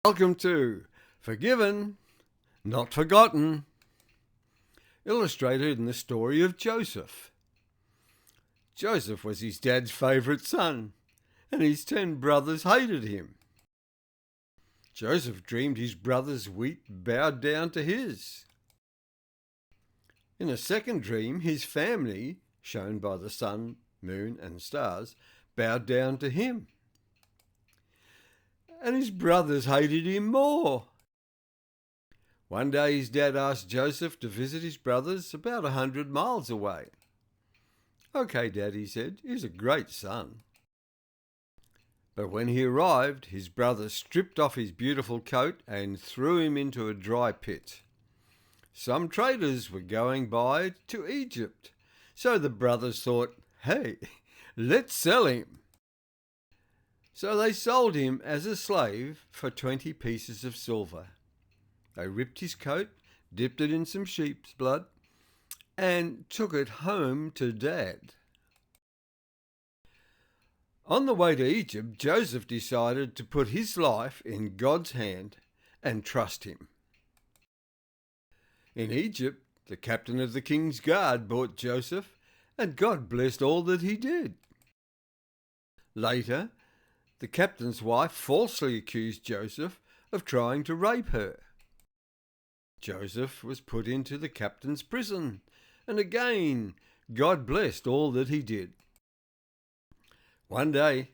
Welcome to Forgiven, Not Forgotten, illustrated in the story of Joseph. Joseph was his dad's favourite son, and his 10 brothers hated him. Joseph dreamed his brothers' wheat bowed down to his. In a second dream, his family, shown by the sun, moon and stars, bowed down to him. And his brothers hated him more. One day his dad asked Joseph to visit his brothers about 100 miles away. "Okay, Dad," he said, "he's a great son." But when he arrived, his brothers stripped off his beautiful coat and threw him into a dry pit. Some traders were going by to Egypt, so the brothers thought, "Hey, let's sell him." So they sold him as a slave for 20 pieces of silver. They ripped his coat, dipped it in some sheep's blood, and took it home to Dad. On the way to Egypt, Joseph decided to put his life in God's hand and trust him. In Egypt, the captain of the king's guard bought Joseph, and God blessed all that he did. Later, the captain's wife falsely accused Joseph of trying to rape her. Joseph was put into the captain's prison, and again God blessed all that he did. One day,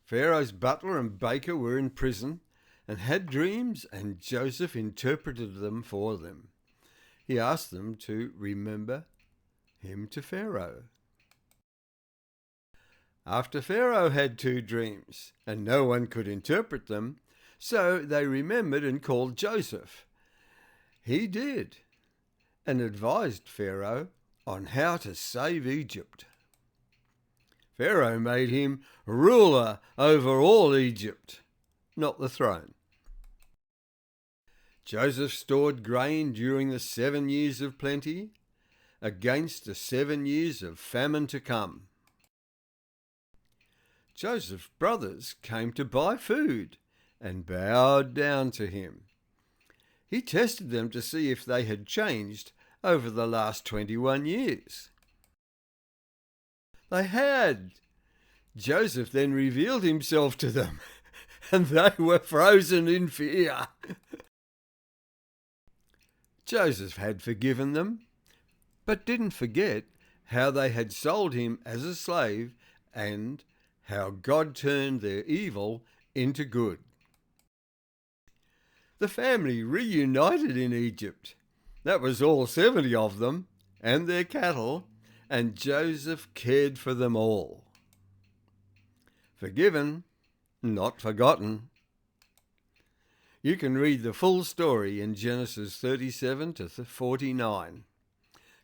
Pharaoh's butler and baker were in prison and had dreams, and Joseph interpreted them for them. He asked them to remember him to Pharaoh. After Pharaoh had 2 dreams, and no one could interpret them, so they remembered and called Joseph. He did, and advised Pharaoh on how to save Egypt. Pharaoh made him ruler over all Egypt, not the throne. Joseph stored grain during the 7 years of plenty, against the 7 years of famine to come. Joseph's brothers came to buy food and bowed down to him. He tested them to see if they had changed over the last 21 years. They had. Joseph then revealed himself to them, and they were frozen in fear. Joseph had forgiven them, but didn't forget how they had sold him as a slave and how God turned their evil into good. The family reunited in Egypt. That was all 70 of them and their cattle, and Joseph cared for them all. Forgiven, not forgotten. You can read the full story in Genesis 37 to 49.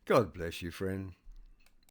God bless you, friend.